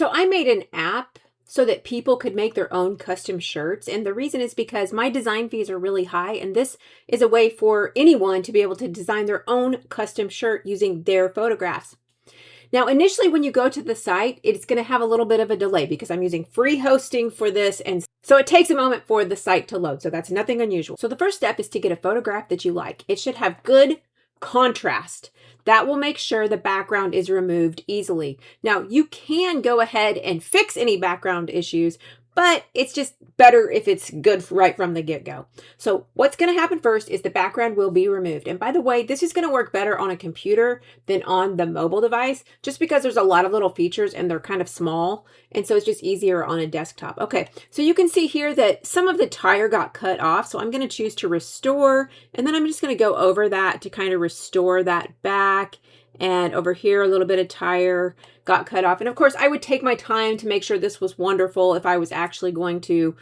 So I made an app so that people could make their own custom shirts. And the reason is because my design fees are really high. And this is a way for anyone to be able to design their own custom shirt using their photographs. Now, initially, when you go to the site, it's going to have a little bit of a delay because I'm using free hosting for this. And so it takes a moment for the site to load. So that's nothing unusual. So the first step is to get a photograph that you like. It should have good contrast. That will make sure the background is removed easily. Now, you can go ahead and fix any background issues, but it's just better if it's good right from the get-go. So what's going to happen first is the background will be removed. And by the way, this is going to work better on a computer than on the mobile device, just because there's a lot of little features and they're kind of small. And so it's just easier on a desktop. Okay, so you can see here that some of the tire got cut off. So I'm going to choose to restore. And then I'm just going to go over that to kind of restore that back. And over here, a little bit of tire got cut off. And of course, I would take my time to make sure this was wonderful if I was actually going to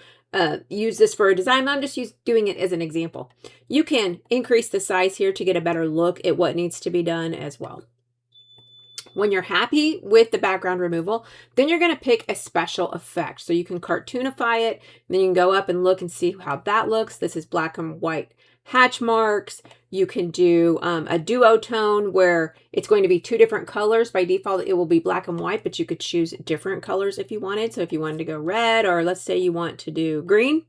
use this for a design. I'm just doing it as an example. You can increase the size here to get a better look at what needs to be done as well. When you're happy with the background removal, then you're going to pick a special effect. So you can cartoonify it, then you can go up and look and see how that looks. This is black and white hatch marks. You can do a duotone where it's going to be two different colors. By default, it will be black and white, but you could choose different colors if you wanted. So if you wanted to go red, or let's say you want to do green.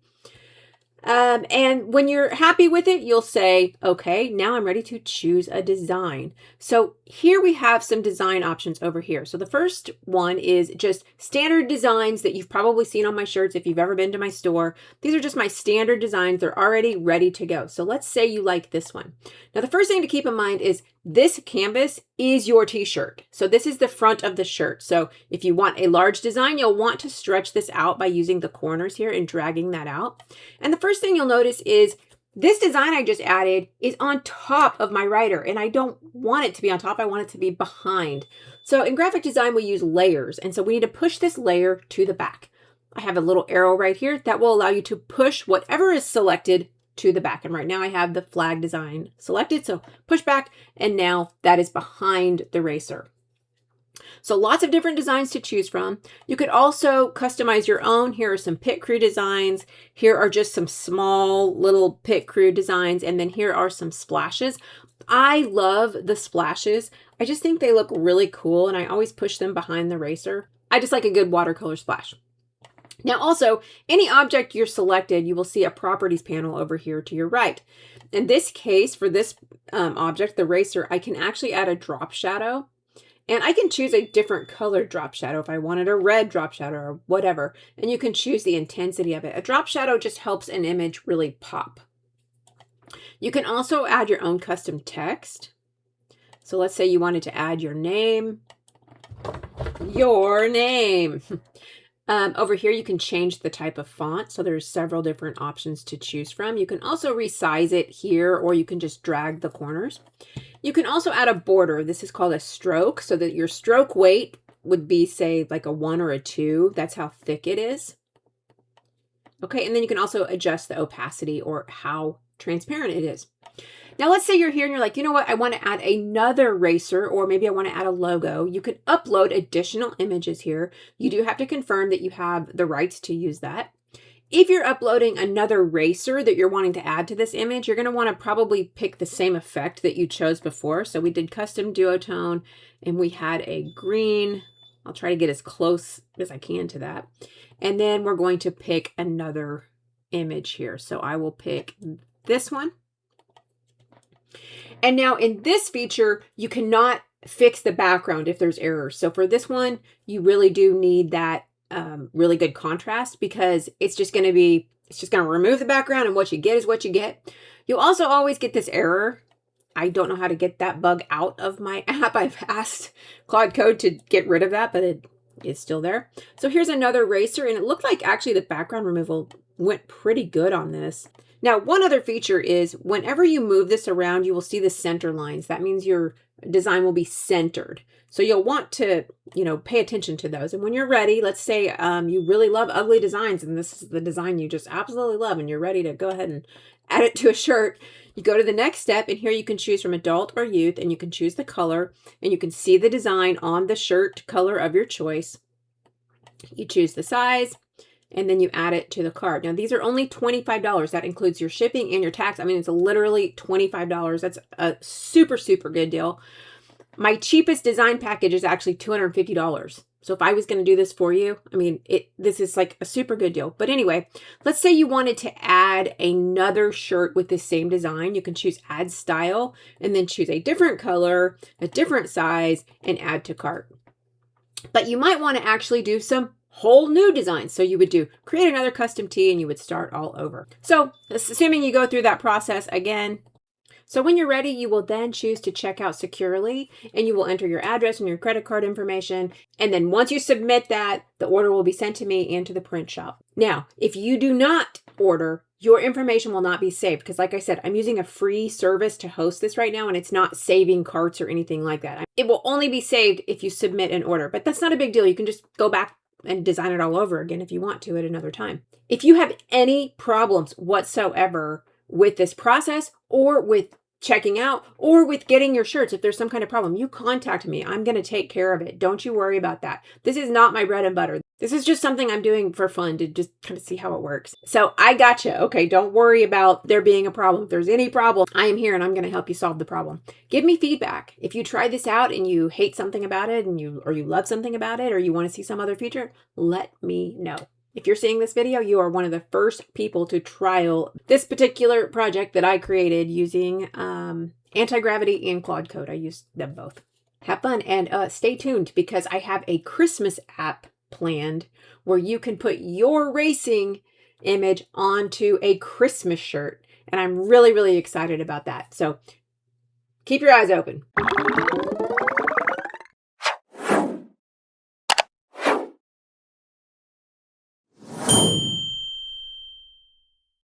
And when you're happy with it, you'll say, okay, now I'm ready to choose a design. So here we have some design options over here. So the first one is just standard designs that you've probably seen on my shirts if you've ever been to my store. These are just my standard designs. They're already ready to go. So let's say you like this one. Now, the first thing to keep in mind is this canvas is your t-shirt. So this is the front of the shirt. So if you want a large design, you'll want to stretch this out by using the corners here and dragging that out. And the first thing you'll notice is this design I just added is on top of my rider, and I don't want it to be on top. I want it to be behind. So in graphic design, we use layers. And so we need to push this layer to the back. I have a little arrow right here that will allow you to push whatever is selected to the back. And right now I have the flag design selected. So push back, and now that is behind the racer. So lots of different designs to choose from. You could also customize your own. Here are some pit crew designs. Here are just some small little pit crew designs. And then here are some splashes. I love the splashes. I just think they look really cool, and I always push them behind the racer. I just like a good watercolor splash. Now also, any object you're selected, you will see a properties panel over here to your right. In this case, for this object, the racer, I can actually add a drop shadow. And I can choose a different color drop shadow if I wanted a red drop shadow or whatever. And you can choose the intensity of it. A drop shadow just helps an image really pop. You can also add your own custom text. So let's say you wanted to add your name. Your name. Over here, you can change the type of font. So there's several different options to choose from. You can also resize it here, or you can just drag the corners. You can also add a border. This is called a stroke, so that your stroke weight would be, say, like a 1 or a 2. That's how thick it is. Okay, and then you can also adjust the opacity or how transparent it is. Now, let's say you're here and you're like, you know what? I want to add another racer, or maybe I want to add a logo. You can upload additional images here. You do have to confirm that you have the rights to use that. If you're uploading another racer that you're wanting to add to this image, you're going to want to probably pick the same effect that you chose before. So we did custom duotone, and we had a green. I'll try to get as close as I can to that. And then we're going to pick another image here. So I will pick this one. And now in this feature, you cannot fix the background if there's errors. So for this one, you really do need that really good contrast, because it's just going to remove the background, and what you get is what you get. You'll also always get this error. I don't know how to get that bug out of my app. I've asked Claude Code to get rid of that, but it is still there. So here's another racer, and it looked like actually the background removal went pretty good on this. Now, one other feature is whenever you move this around, you will see the center lines. That means your design will be centered. So you'll want to, pay attention to those. And when you're ready, let's say you really love ugly designs, and this is the design you just absolutely love, and you're ready to go ahead and add it to a shirt. You go to the next step, and here you can choose from adult or youth, and you can choose the color, and you can see the design on the shirt color of your choice. You choose the size, and then you add it to the cart. Now, these are only $25. That includes your shipping and your tax. I mean, it's literally $25. That's a super, super good deal. My cheapest design package is actually $250. So if I was going to do this for you, I mean, this is like a super good deal. But anyway, let's say you wanted to add another shirt with the same design. You can choose add style and then choose a different color, a different size, and add to cart. But you might want to actually do some whole new designs. So you would do create another custom tee and you would start all over. So assuming you go through that process again. So when you're ready, you will then choose to check out securely, and you will enter your address and your credit card information. And then once you submit that, the order will be sent to me and to the print shop. Now, if you do not order, your information will not be saved because, like I said, I'm using a free service to host this right now, and it's not saving carts or anything like that. It will only be saved if you submit an order, but that's not a big deal. You can just go back and design it all over again if you want to at another time. If you have any problems whatsoever with this process or with checking out or with getting your shirts, if there's some kind of problem, you contact me. I'm going to take care of it. Don't you worry about that. This is not my bread and butter. This is just something I'm doing for fun to just kind of see how it works. So I gotcha. Okay, don't worry about there being a problem. If there's any problem, I am here and I'm going to help you solve the problem. Give me feedback. If you try this out and you hate something about it and you love something about it or you want to see some other feature, let me know. If you're seeing this video, you are one of the first people to trial this particular project that I created using anti-gravity and Claude Code. I used them both. Have fun and stay tuned because I have a Christmas app planned where you can put your racing image onto a Christmas shirt. And I'm really, really excited about that. So keep your eyes open.